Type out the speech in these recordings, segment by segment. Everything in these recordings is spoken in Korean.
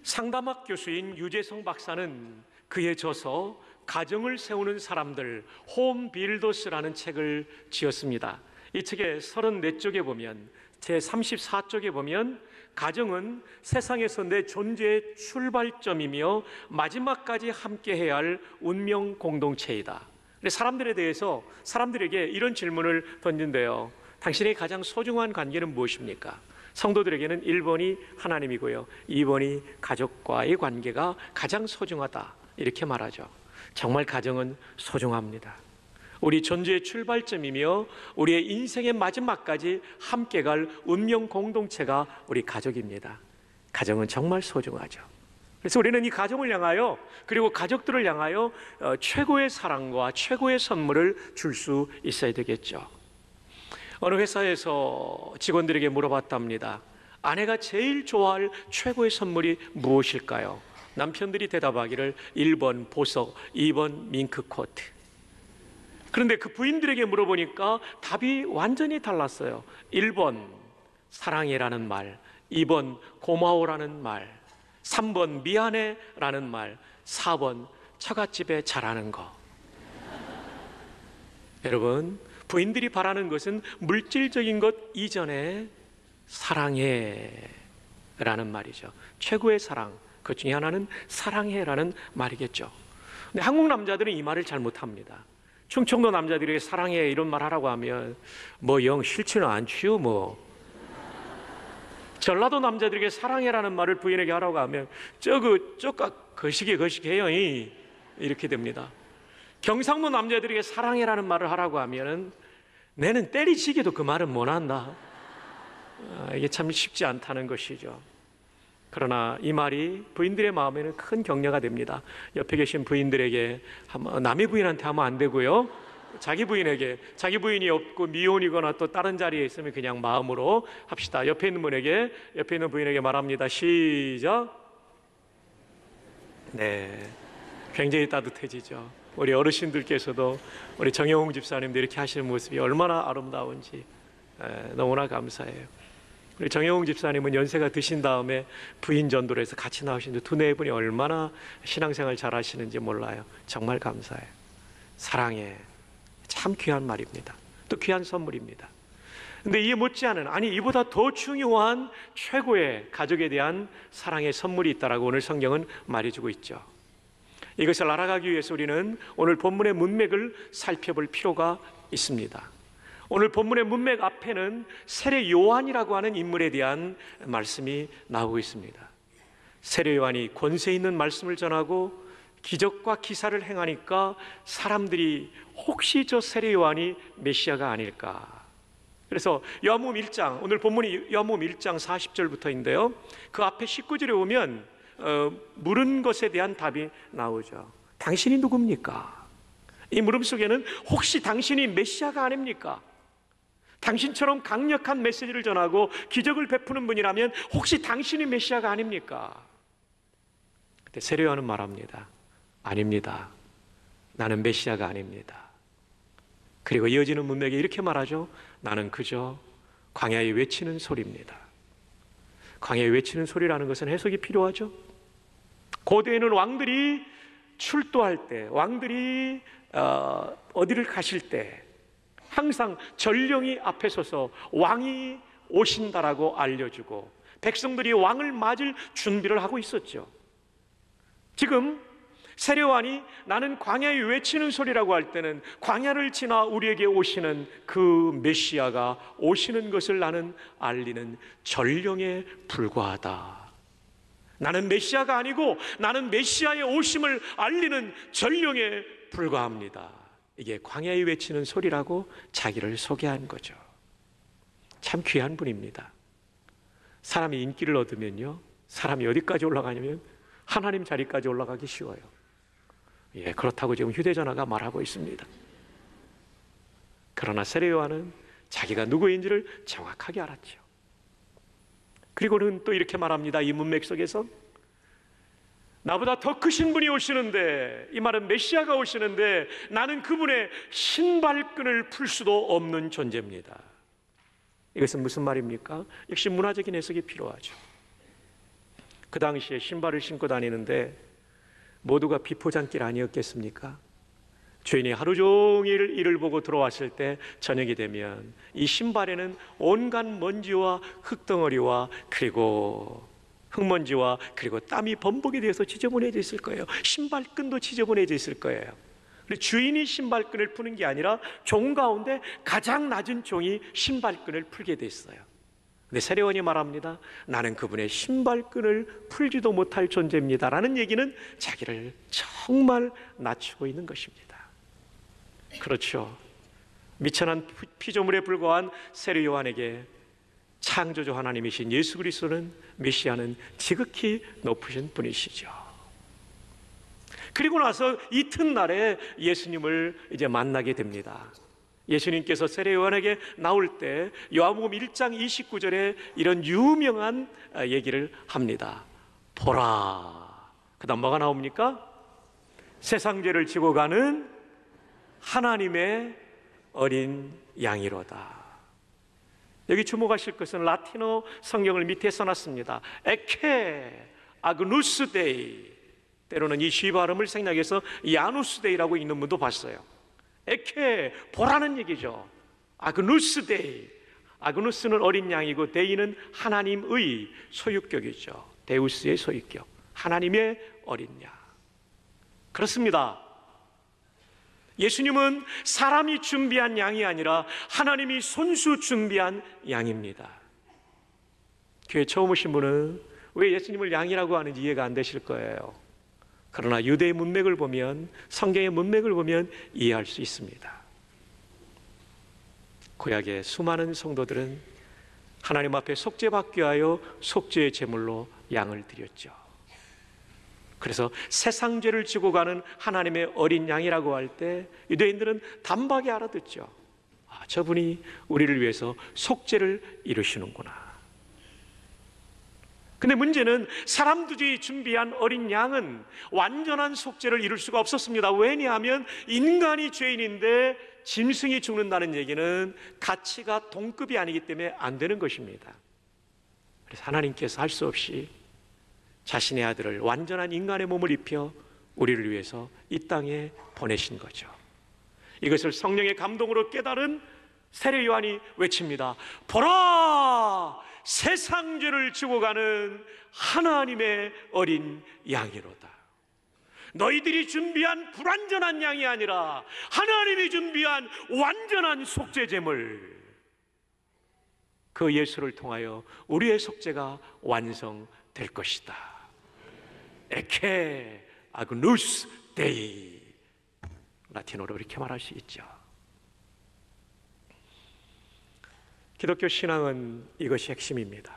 상담학 교수인 유재성 박사는 그의 저서 가정을 세우는 사람들, 홈 빌더스라는 책을 지었습니다. 이 책의 34쪽에 보면, 제 34쪽에 보면 가정은 세상에서 내 존재의 출발점이며 마지막까지 함께해야 할 운명 공동체이다. 사람들에게 이런 질문을 던진대요. 당신의 가장 소중한 관계는 무엇입니까? 성도들에게는 1번이 하나님이고요, 2번이 가족과의 관계가 가장 소중하다, 이렇게 말하죠. 정말 가정은 소중합니다. 우리 존재의 출발점이며 우리의 인생의 마지막까지 함께 갈 운명 공동체가 우리 가족입니다. 가정은 정말 소중하죠. 그래서 우리는 이 가정을 향하여, 그리고 가족들을 향하여 최고의 사랑과 최고의 선물을 줄 수 있어야 되겠죠. 어느 회사에서 직원들에게 물어봤답니다. 아내가 제일 좋아할 최고의 선물이 무엇일까요? 남편들이 대답하기를 1번 보석, 2번 밍크코트. 그런데 그 부인들에게 물어보니까 답이 완전히 달랐어요. 1번 사랑해라는 말, 2번 고마워라는 말, 3번 미안해라는 말, 4번 처갓집에 잘하는 거. 여러분, 부인들이 바라는 것은 물질적인 것 이전에 사랑해라는 말이죠. 최고의 사랑, 그 중에 하나는 사랑해라는 말이겠죠. 근데 한국 남자들은 이 말을 잘 못합니다. 충청도 남자들에게 사랑해 이런 말 하라고 하면 뭐 영 싫지는 않지요 뭐. 전라도 남자들에게 사랑해라는 말을 부인에게 하라고 하면 거시기 해요 이렇게 됩니다. 경상도 남자들에게 사랑해라는 말을 하라고 하면 내는 때리치기도 그 말은 못한다. 이게 참 쉽지 않다는 것이죠. 그러나 이 말이 부인들의 마음에는 큰 격려가 됩니다. 옆에 계신 부인들에게 남의 부인한테 하면 안 되고요, 자기 부인에게, 자기 부인이 없고 미혼이거나 또 다른 자리에 있으면 그냥 마음으로 합시다. 옆에 있는 부인에게 말합니다. 시작. 네, 굉장히 따뜻해지죠. 우리 어르신들께서도 우리 정영웅 집사님도 이렇게 하시는 모습이 얼마나 아름다운지 너무나 감사해요. 우리 정영웅 집사님은 연세가 드신 다음에 부인 전도를 해서 같이 나오시는데 두네 분이 얼마나 신앙생활 잘 하시는지 몰라요. 정말 감사해요. 사랑해, 참 귀한 말입니다. 또 귀한 선물입니다. 근데 이에 못지않은, 아니 이보다 더 중요한 최고의 가족에 대한 사랑의 선물이 있다라고 오늘 성경은 말해주고 있죠. 이것을 알아가기 위해서 우리는 오늘 본문의 문맥을 살펴볼 필요가 있습니다. 오늘 본문의 문맥 앞에는 세례 요한이라고 하는 인물에 대한 말씀이 나오고 있습니다. 세례 요한이 권세 있는 말씀을 전하고 기적과 기사를 행하니까 사람들이 혹시 저 세례 요한이 메시아가 아닐까. 그래서 요한복음 1장, 오늘 본문이 요한복음 1장 40절부터인데요, 그 앞에 19절에 오면 물은 것에 대한 답이 나오죠. 당신이 누굽니까? 이 물음 속에는 혹시 당신이 메시아가 아닙니까? 당신처럼 강력한 메시지를 전하고 기적을 베푸는 분이라면 혹시 당신이 메시아가 아닙니까? 그때 세례 요한은 말합니다. 아닙니다. 나는 메시아가 아닙니다. 그리고 이어지는 문맥에 이렇게 말하죠. 나는 그저 광야에 외치는 소리입니다. 광야에 외치는 소리라는 것은 해석이 필요하죠. 고대에는 왕들이 출도할 때, 왕들이 어디를 가실 때 항상 전령이 앞에 서서 왕이 오신다라고 알려주고 백성들이 왕을 맞을 준비를 하고 있었죠. 지금 세례 요한이 나는 광야에 외치는 소리라고 할 때는 광야를 지나 우리에게 오시는 그 메시아가 오시는 것을 나는 알리는 전령에 불과하다. 나는 메시아가 아니고 나는 메시아의 오심을 알리는 전령에 불과합니다. 이게 광야에 외치는 소리라고 자기를 소개한 거죠. 참 귀한 분입니다. 사람이 인기를 얻으면요, 사람이 어디까지 올라가냐면 하나님 자리까지 올라가기 쉬워요. 예, 그렇다고 지금 휴대전화가 말하고 있습니다. 그러나 세례 요한은 자기가 누구인지를 정확하게 알았죠. 그리고는 또 이렇게 말합니다. 이 문맥 속에서 나보다 더 크신 분이 오시는데, 이 말은 메시아가 오시는데 나는 그분의 신발끈을 풀 수도 없는 존재입니다. 이것은 무슨 말입니까? 역시 문화적인 해석이 필요하죠. 그 당시에 신발을 신고 다니는데 모두가 비포장길 아니었겠습니까? 주인이 하루 종일 일을 보고 들어왔을 때 저녁이 되면 이 신발에는 온갖 먼지와 흙덩어리와 그리고 흙먼지와 그리고 땀이 범벅이 되어서 지저분해져 있을 거예요. 신발끈도 지저분해져 있을 거예요. 주인이 신발끈을 푸는 게 아니라 종 가운데 가장 낮은 종이 신발끈을 풀게 됐어요. 근데 세례원이 말합니다. 나는 그분의 신발끈을 풀지도 못할 존재입니다 라는 얘기는 자기를 정말 낮추고 있는 것입니다. 그렇죠. 미천한 피조물에 불과한 세례 요한에게 창조주 하나님이신 예수 그리스도는 메시아는 지극히 높으신 분이시죠. 그리고 나서 이튿날에 예수님을 이제 만나게 됩니다. 예수님께서 세례 요한에게 나올 때 요한복음 1장 29절에 이런 유명한 얘기를 합니다. 보라. 그 다음 뭐가 나옵니까? 세상 죄를 지고 가는 하나님의 어린 양이로다. 여기 주목하실 것은 라틴어 성경을 밑에 써놨습니다. 에케 아그누스 데이, 때로는 이 시 발음을 생략해서 야누스 데이라고 읽는 분도 봤어요. 에케, 보라는 얘기죠. 아그누스 데이, 아그누스는 어린 양이고 데이는 하나님의 소유격이죠. 데우스의 소유격, 하나님의 어린 양. 그렇습니다. 예수님은 사람이 준비한 양이 아니라 하나님이 손수 준비한 양입니다. 교회 처음 오신 분은 왜 예수님을 양이라고 하는지 이해가 안 되실 거예요. 그러나 유대의 문맥을 보면, 성경의 문맥을 보면 이해할 수 있습니다. 구약의 수많은 성도들은 하나님 앞에 속죄받기 위하여 속죄의 제물로 양을 드렸죠. 그래서 세상 죄를 지고 가는 하나님의 어린 양이라고 할 때 유대인들은 단박에 알아듣죠. 아, 저분이 우리를 위해서 속죄를 이루시는구나. 근데 문제는 사람들이 준비한 어린 양은 완전한 속죄를 이룰 수가 없었습니다. 왜냐하면 인간이 죄인인데 짐승이 죽는다는 얘기는 가치가 동급이 아니기 때문에 안 되는 것입니다. 그래서 하나님께서 할 수 없이 자신의 아들을 완전한 인간의 몸을 입혀 우리를 위해서 이 땅에 보내신 거죠. 이것을 성령의 감동으로 깨달은 세례 요한이 외칩니다. 보라! 세상 죄를 지고 가는 하나님의 어린 양이로다. 너희들이 준비한 불완전한 양이 아니라 하나님이 준비한 완전한 속죄제물, 그 예수를 통하여 우리의 속죄가 완성될 것이다. 에케 아그누스 데이, 라틴어로 이렇게 말할 수 있죠. 기독교 신앙은 이것이 핵심입니다.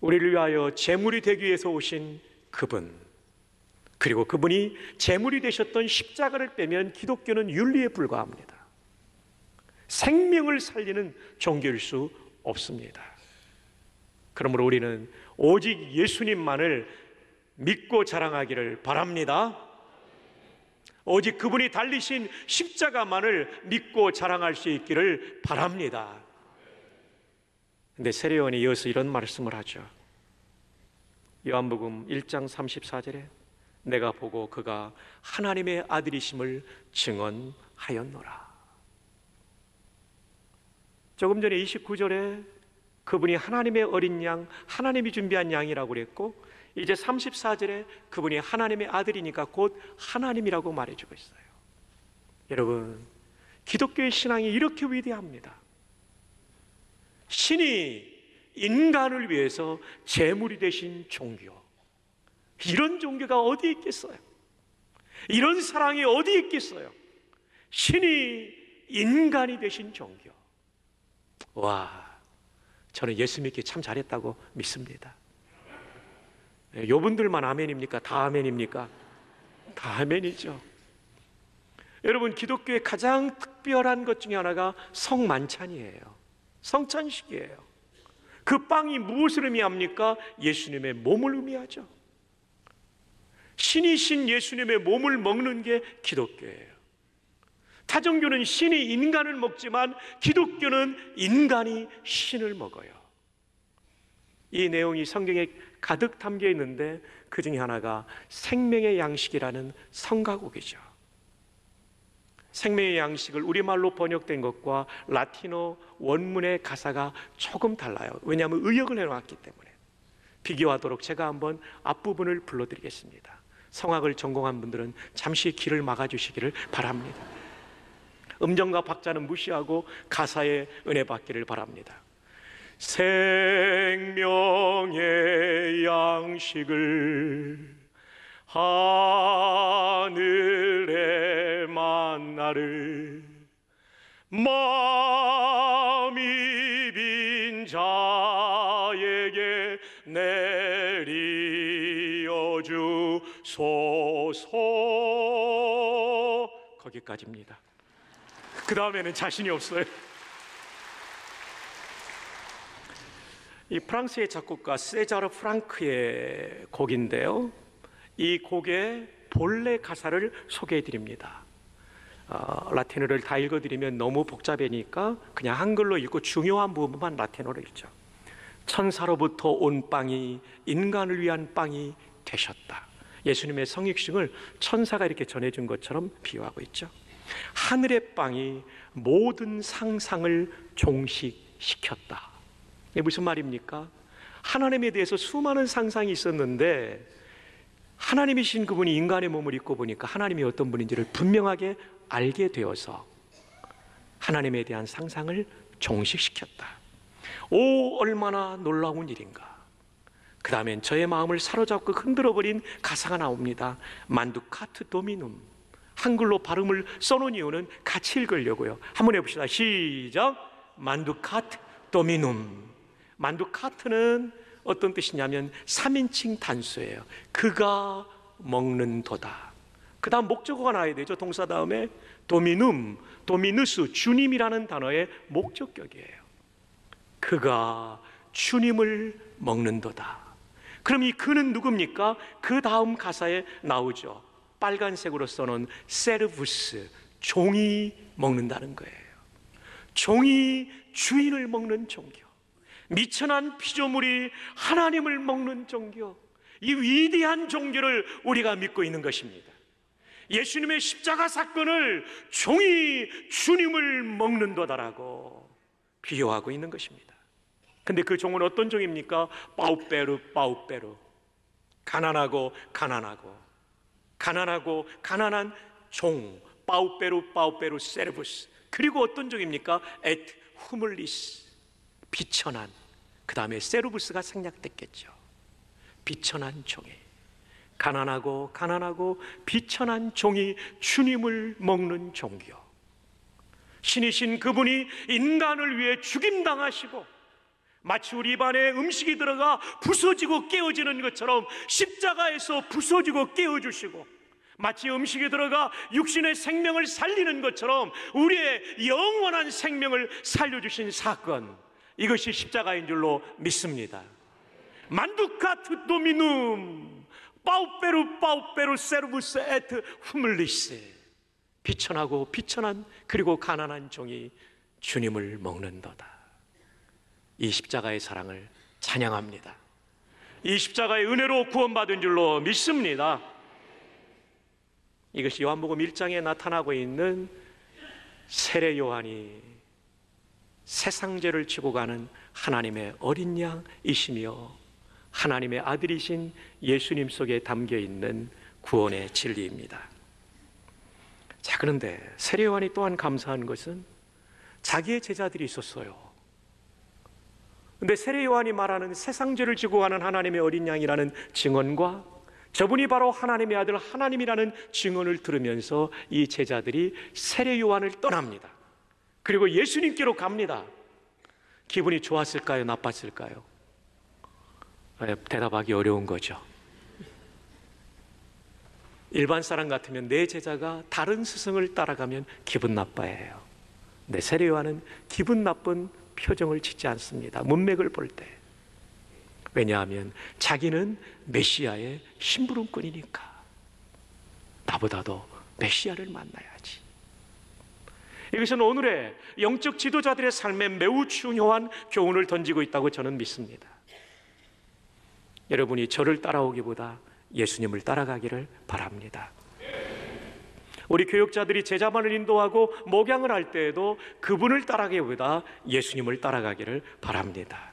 우리를 위하여 제물이 되기 위해서 오신 그분, 그리고 그분이 제물이 되셨던 십자가를 빼면 기독교는 윤리에 불과합니다. 생명을 살리는 종교일 수 없습니다. 그러므로 우리는 오직 예수님만을 믿고 자랑하기를 바랍니다. 오직 그분이 달리신 십자가만을 믿고 자랑할 수 있기를 바랍니다. 근데 세례 요한이 이어서 이런 말씀을 하죠. 요한복음 1장 34절에 내가 보고 그가 하나님의 아들이심을 증언하였노라. 조금 전에 29절에 그분이 하나님의 어린 양, 하나님이 준비한 양이라고 그랬고, 이제 34절에 그분이 하나님의 아들이니까 곧 하나님이라고 말해주고 있어요. 여러분, 기독교의 신앙이 이렇게 위대합니다. 신이 인간을 위해서 제물이 되신 종교, 이런 종교가 어디 있겠어요? 이런 사랑이 어디 있겠어요? 신이 인간이 되신 종교. 와, 저는 예수 믿기 참 잘했다고 믿습니다. 요분들만 아멘입니까? 다 아멘입니까? 다 아멘이죠. 여러분, 기독교의 가장 특별한 것 중에 하나가 성만찬이에요. 성찬식이에요. 그 빵이 무엇을 의미합니까? 예수님의 몸을 의미하죠. 신이신 예수님의 몸을 먹는 게 기독교예요. 타종교는 신이 인간을 먹지만 기독교는 인간이 신을 먹어요. 이 내용이 성경에 가득 담겨 있는데 그 중에 하나가 생명의 양식이라는 성가곡이죠. 생명의 양식을 우리말로 번역된 것과 라틴어 원문의 가사가 조금 달라요. 왜냐하면 의역을 해놨기 때문에. 비교하도록 제가 한번 앞부분을 불러드리겠습니다. 성악을 전공한 분들은 잠시 귀를 막아주시기를 바랍니다. 음정과 박자는 무시하고 가사에 은혜 받기를 바랍니다. 생명의 양식을 하늘의 만나를 마음이 빈 자에게 내리어 주소서. 거기까지입니다. 그 다음에는 자신이 없어요. 이 프랑스의 작곡가 세자르 프랑크의 곡인데요, 이 곡의 본래 가사를 소개해 드립니다. 라틴어를 다 읽어드리면 너무 복잡하니까 그냥 한글로 읽고 중요한 부분만 라틴어로 읽죠. 천사로부터 온 빵이 인간을 위한 빵이 되셨다. 예수님의 성육신을 천사가 이렇게 전해준 것처럼 비유하고 있죠. 하늘의 빵이 모든 상상을 종식시켰다. 이게 무슨 말입니까? 하나님에 대해서 수많은 상상이 있었는데 하나님이신 그분이 인간의 몸을 입고 보니까 하나님이 어떤 분인지를 분명하게 알게 되어서 하나님에 대한 상상을 종식시켰다. 오, 얼마나 놀라운 일인가. 그 다음엔 저의 마음을 사로잡고 흔들어버린 가사가 나옵니다. 만두카트 도미눔. 한글로 발음을 써놓은 이유는 같이 읽으려고요. 한번 해봅시다. 시작. 만두카트 도미눔. 만두카트는 어떤 뜻이냐면 3인칭 단수예요. 그가 먹는도다. 그 다음 목적어가 나와야 되죠. 동사 다음에 도미눔, 도미누스, 주님이라는 단어의 목적격이에요. 그가 주님을 먹는도다. 그럼 이 그는 누굽니까? 그 다음 가사에 나오죠. 빨간색으로 써놓은 세르부스, 종이 먹는다는 거예요. 종이 주인을 먹는 종교, 미천한 피조물이 하나님을 먹는 종교, 이 위대한 종교를 우리가 믿고 있는 것입니다. 예수님의 십자가 사건을 종이 주님을 먹는도다라고 비유하고 있는 것입니다. 근데 그 종은 어떤 종입니까? 빠우빼루, 빠우빼루. 가난하고 가난하고 가난하고 가난한 종, 빠우빼루, 빠우빼루, 세르부스. 그리고 어떤 종입니까? 에트 후물리스, 비천한. 그 다음에 세르부스가 생략됐겠죠. 비천한 종이, 가난하고 가난하고 비천한 종이 주님을 먹는 종교. 신이신 그분이 인간을 위해 죽임당하시고 마치 우리 입안에 음식이 들어가 부서지고 깨어지는 것처럼 십자가에서 부서지고 깨어주시고, 마치 음식이 들어가 육신의 생명을 살리는 것처럼 우리의 영원한 생명을 살려주신 사건, 이것이 십자가인 줄로 믿습니다. 만두카트 도미눔 빠우페루 빠우페루 세르부스 에트 후물리스. 비천하고 비천한 그리고 가난한 종이 주님을 먹는도다. 이 십자가의 사랑을 찬양합니다. 이 십자가의 은혜로 구원받은 줄로 믿습니다. 이것이 요한복음 1장에 나타나고 있는 세례 요한이 세상 죄를 지고 가는 하나님의 어린 양이시며 하나님의 아들이신 예수님 속에 담겨 있는 구원의 진리입니다. 자, 그런데 세례 요한이 또한 감사한 것은 자기의 제자들이 있었어요. 근데 세례 요한이 말하는 세상 죄를 지고 가는 하나님의 어린 양이라는 증언과 저분이 바로 하나님의 아들 하나님이라는 증언을 들으면서 이 제자들이 세례 요한을 떠납니다. 그리고 예수님께로 갑니다. 기분이 좋았을까요? 나빴을까요? 대답하기 어려운 거죠. 일반 사람 같으면 내 제자가 다른 스승을 따라가면 기분 나빠해요. 근데 세례 요한은 기분 나쁜 표정을 짓지 않습니다. 문맥을 볼 때. 왜냐하면 자기는 메시아의 심부름꾼이니까. 나보다도 메시아를 만나야지. 이것은 오늘의 영적 지도자들의 삶에 매우 중요한 교훈을 던지고 있다고 저는 믿습니다. 여러분이 저를 따라오기보다 예수님을 따라가기를 바랍니다. 우리 교육자들이 제자만을 인도하고 목양을 할 때에도 그분을 따라가기보다 예수님을 따라가기를 바랍니다.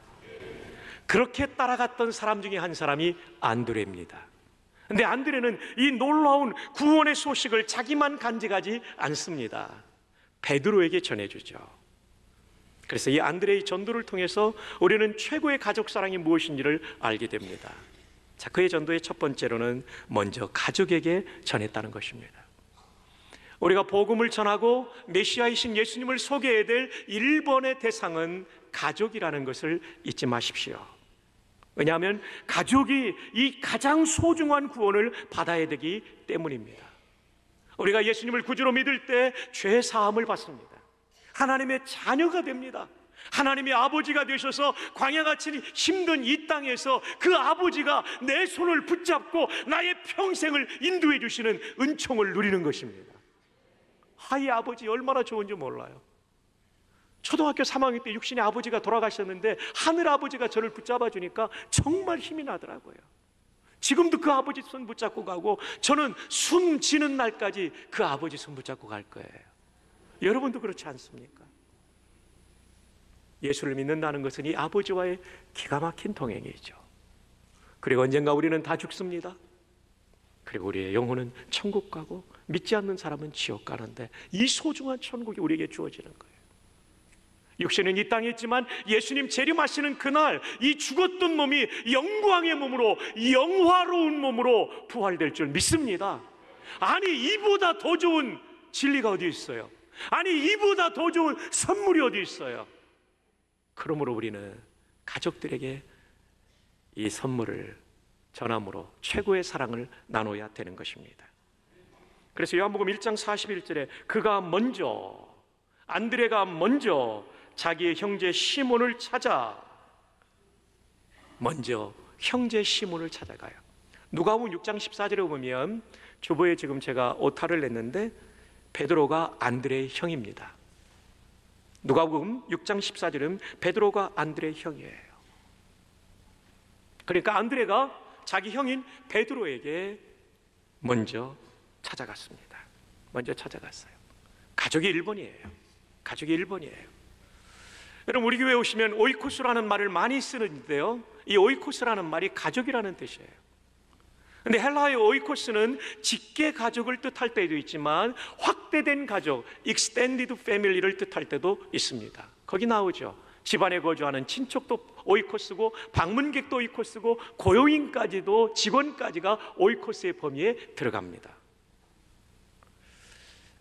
그렇게 따라갔던 사람 중에 한 사람이 안드레입니다. 근데 안드레는 이 놀라운 구원의 소식을 자기만 간직하지 않습니다. 베드로에게 전해주죠. 그래서 이 안드레의 전도를 통해서 우리는 최고의 가족 사랑이 무엇인지를 알게 됩니다. 자, 그의 전도의 첫 번째로는 먼저 가족에게 전했다는 것입니다. 우리가 복음을 전하고 메시아이신 예수님을 소개해야 될 1번의 대상은 가족이라는 것을 잊지 마십시오. 왜냐하면 가족이 이 가장 소중한 구원을 받아야 되기 때문입니다. 우리가 예수님을 구주로 믿을 때 죄 사함을 받습니다. 하나님의 자녀가 됩니다. 하나님의 아버지가 되셔서 광야같이 힘든 이 땅에서 그 아버지가 내 손을 붙잡고 나의 평생을 인도해 주시는 은총을 누리는 것입니다. 이 아버지 얼마나 좋은지 몰라요. 초등학교 3학년 때 육신의 아버지가 돌아가셨는데 하늘 아버지가 저를 붙잡아 주니까 정말 힘이 나더라고요. 지금도 그 아버지 손 붙잡고 가고 저는 숨 지는 날까지 그 아버지 손 붙잡고 갈 거예요. 여러분도 그렇지 않습니까? 예수를 믿는다는 것은 이 아버지와의 기가 막힌 동행이죠. 그리고 언젠가 우리는 다 죽습니다. 그리고 우리의 영혼은 천국 가고 믿지 않는 사람은 지옥 가는데 이 소중한 천국이 우리에게 주어지는 거예요. 육신은 이 땅에 있지만 예수님 재림하시는 그날 이 죽었던 몸이 영광의 몸으로 영화로운 몸으로 부활될 줄 믿습니다. 아니 이보다 더 좋은 진리가 어디 있어요? 아니 이보다 더 좋은 선물이 어디 있어요? 그러므로 우리는 가족들에게 이 선물을 전함으로 최고의 사랑을 나눠야 되는 것입니다. 그래서 요한복음 1장 41절에 그가 먼저 안드레가 먼저 자기의 형제 시몬을 찾아 먼저 형제 시몬을 찾아가요. 누가복음 6장 14절에 보면 주보에 지금 제가 오타를 냈는데 베드로가 안드레의 형입니다. 누가복음 6장 14절은 베드로가 안드레의 형이에요. 그러니까 안드레가 자기 형인 베드로에게 먼저 찾아갔습니다. 먼저 찾아갔어요. 가족이 1번이에요. 가족이 1번이에요. 여러분 우리 교회에 오시면 오이코스라는 말을 많이 쓰는데요, 이 오이코스라는 말이 가족이라는 뜻이에요. 근데 헬라어의 오이코스는 직계 가족을 뜻할 때도 있지만 확대된 가족, extended family를 뜻할 때도 있습니다. 거기 나오죠. 집안에 거주하는 친척도 오이코스고 방문객도 오이코스고 고용인까지도 직원까지가 오이코스의 범위에 들어갑니다.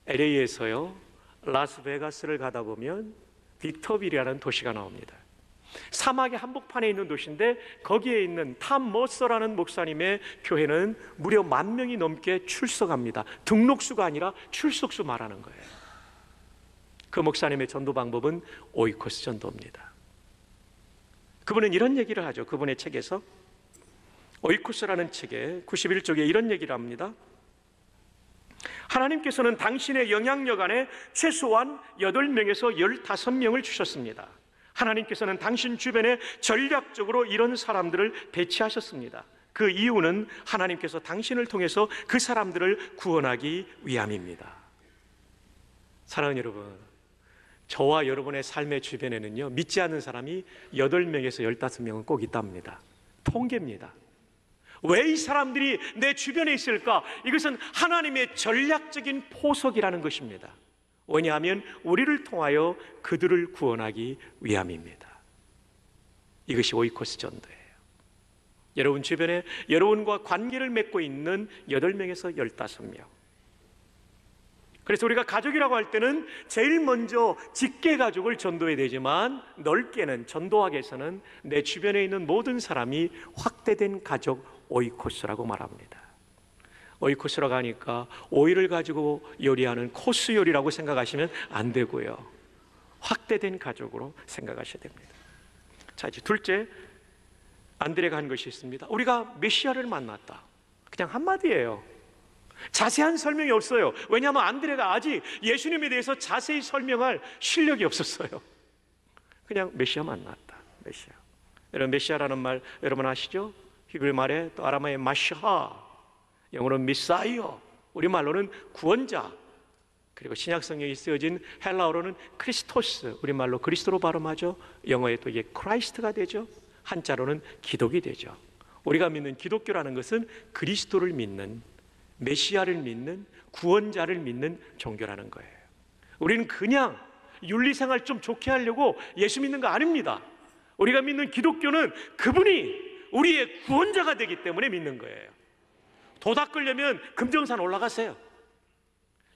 LA에서요 라스베가스를 가다 보면 빅터빌이라는 도시가 나옵니다. 사막의 한복판에 있는 도시인데 거기에 있는 탐 머서라는 목사님의 교회는 무려 10,000명이 넘게 출석합니다. 등록수가 아니라 출석수 말하는 거예요. 그 목사님의 전도 방법은 오이코스 전도입니다. 그분은 이런 얘기를 하죠. 그분의 책에서 오이코스라는 책에 91쪽에 이런 얘기를 합니다. 하나님께서는 당신의 영향력 안에 최소한 8명에서 15명을 주셨습니다. 하나님께서는 당신 주변에 전략적으로 이런 사람들을 배치하셨습니다. 그 이유는 하나님께서 당신을 통해서 그 사람들을 구원하기 위함입니다. 사랑하는 여러분, 저와 여러분의 삶의 주변에는요 믿지 않는 사람이 8명에서 15명은 꼭 있답니다. 통계입니다. 왜 이 사람들이 내 주변에 있을까? 이것은 하나님의 전략적인 포석이라는 것입니다. 왜냐하면 우리를 통하여 그들을 구원하기 위함입니다. 이것이 오이코스 전도예요. 여러분 주변에 여러분과 관계를 맺고 있는 8명에서 15명. 그래서 우리가 가족이라고 할 때는 제일 먼저 직계 가족을 전도해야 되지만 넓게는 전도하기 위해서는 내 주변에 있는 모든 사람이 확대된 가족 오이코스라고 말합니다. 오이코스라고 하니까 오이를 가지고 요리하는 코스 요리라고 생각하시면 안 되고요, 확대된 가족으로 생각하셔야 됩니다. 자, 이제 둘째 안드레가 한 것이 있습니다. 우리가 메시아를 만났다. 그냥 한마디예요. 자세한 설명이 없어요. 왜냐하면 안드레가 아직 예수님에 대해서 자세히 설명할 실력이 없었어요. 그냥 메시아 만났다. 메시아. 여러분 메시아라는 말 여러분 아시죠? 히브리 말에 또 아람어의 마시하, 영어로는 미사이어, 우리말로는 구원자, 그리고 신약 성경이 쓰여진 헬라어로는 크리스토스, 우리말로 그리스도로 발음하죠. 영어에 또 이게 크라이스트가 되죠. 한자로는 기독이 되죠. 우리가 믿는 기독교라는 것은 그리스도를 믿는, 메시아를 믿는, 구원자를 믿는 종교라는 거예요. 우리는 그냥 윤리생활 좀 좋게 하려고 예수 믿는 거 아닙니다. 우리가 믿는 기독교는 그분이 우리의 구원자가 되기 때문에 믿는 거예요. 도 닦으려면 금정산 올라가세요.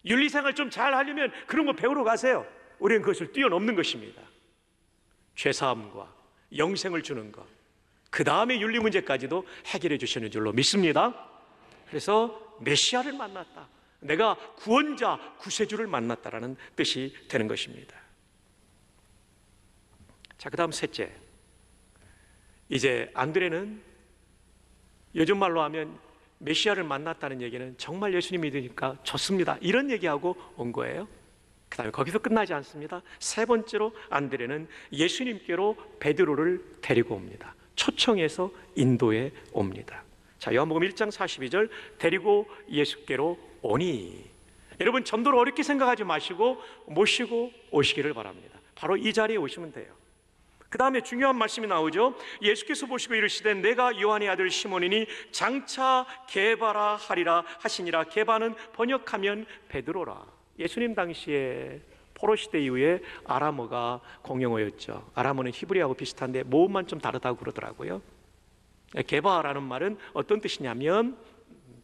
윤리생활 좀 잘 하려면 그런 거 배우러 가세요. 우리는 그것을 뛰어넘는 것입니다. 죄사함과 영생을 주는 것, 그 다음에 윤리 문제까지도 해결해 주시는 줄로 믿습니다. 그래서 메시아를 만났다, 내가 구원자, 구세주를 만났다라는 뜻이 되는 것입니다. 자, 그 다음 셋째, 이제 안드레는 요즘 말로 하면 메시아를 만났다는 얘기는 정말 예수님 믿으니까 좋습니다, 이런 얘기하고 온 거예요. 그 다음에 거기서 끝나지 않습니다. 세 번째로 안드레는 예수님께로 베드로를 데리고 옵니다. 초청해서 인도에 옵니다. 자, 요한복음 1장 42절, 데리고 예수께로 오니. 여러분, 전도를 어렵게 생각하지 마시고 모시고 오시기를 바랍니다. 바로 이 자리에 오시면 돼요. 그 다음에 중요한 말씀이 나오죠. 예수께서 보시고 이르시되 내가 요한의 아들 시몬이니 장차 게바라 하리라 하시니라. 게바는 번역하면 베드로라. 예수님 당시에 포로 시대 이후에 아람어가 공용어였죠. 아람어는 히브리하고 비슷한데 모음만 좀 다르다고 그러더라고요. 게바라는 말은 어떤 뜻이냐면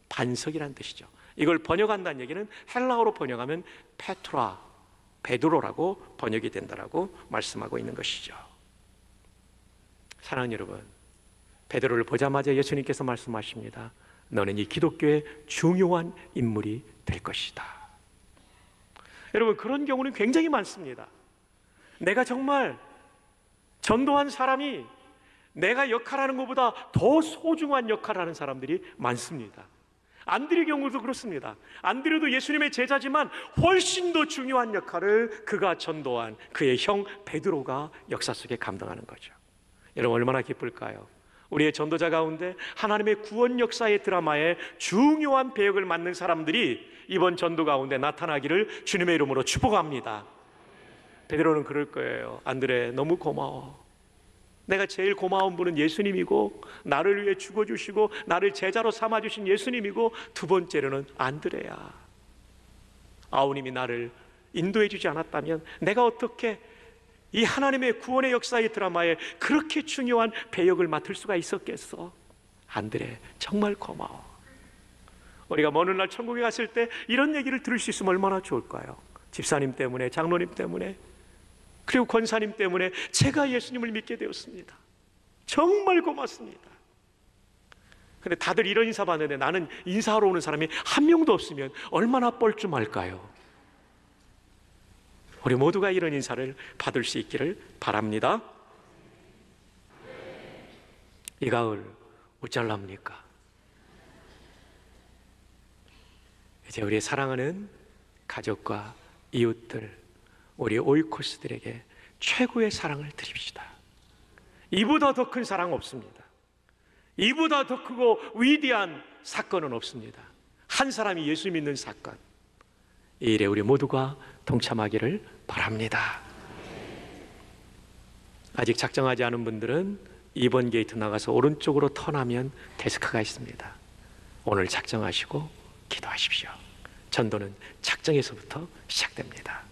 반석이라는 뜻이죠. 이걸 번역한다는 얘기는 헬라어로 번역하면 페트라, 베드로라고 번역이 된다라고 말씀하고 있는 것이죠. 사랑하는 여러분, 베드로를 보자마자 예수님께서 말씀하십니다. 너는 이 기독교의 중요한 인물이 될 것이다. 여러분, 그런 경우는 굉장히 많습니다. 내가 정말 전도한 사람이 내가 역할하는 것보다 더 소중한 역할을 하는 사람들이 많습니다. 안드레 경우도 그렇습니다. 안드레도 예수님의 제자지만 훨씬 더 중요한 역할을 그가 전도한 그의 형 베드로가 역사 속에 감당하는 거죠. 여러분, 얼마나 기쁠까요? 우리의 전도자 가운데 하나님의 구원 역사의 드라마에 중요한 배역을 맡는 사람들이 이번 전도 가운데 나타나기를 주님의 이름으로 축복합니다. 베드로는 그럴 거예요. 안드레, 너무 고마워. 내가 제일 고마운 분은 예수님이고, 나를 위해 죽어주시고 나를 제자로 삼아주신 예수님이고, 두 번째로는 안드레야. 아우님이 나를 인도해 주지 않았다면 내가 어떻게 이 하나님의 구원의 역사의 드라마에 그렇게 중요한 배역을 맡을 수가 있었겠어. 안드레, 정말 고마워. 우리가 먼 훗날 천국에 갔을 때 이런 얘기를 들을 수 있으면 얼마나 좋을까요? 집사님 때문에, 장로님 때문에, 그리고 권사님 때문에 제가 예수님을 믿게 되었습니다. 정말 고맙습니다. 근데 다들 이런 인사 받는데 나는 인사하러 오는 사람이 한 명도 없으면 얼마나 뻘쭘할까요? 우리 모두가 이런 인사를 받을 수 있기를 바랍니다. 이 가을 어쩔랍니까? 이제 우리의 사랑하는 가족과 이웃들, 우리 오이코스들에게 최고의 사랑을 드립시다. 이보다 더 큰 사랑 없습니다. 이보다 더 크고 위대한 사건은 없습니다. 한 사람이 예수 믿는 사건, 이 일에 우리 모두가 동참하기를 바랍니다. 아직 작정하지 않은 분들은 2번 게이트 나가서 오른쪽으로 턴하면 데스크가 있습니다. 오늘 작정하시고 기도하십시오. 전도는 작정에서부터 시작됩니다.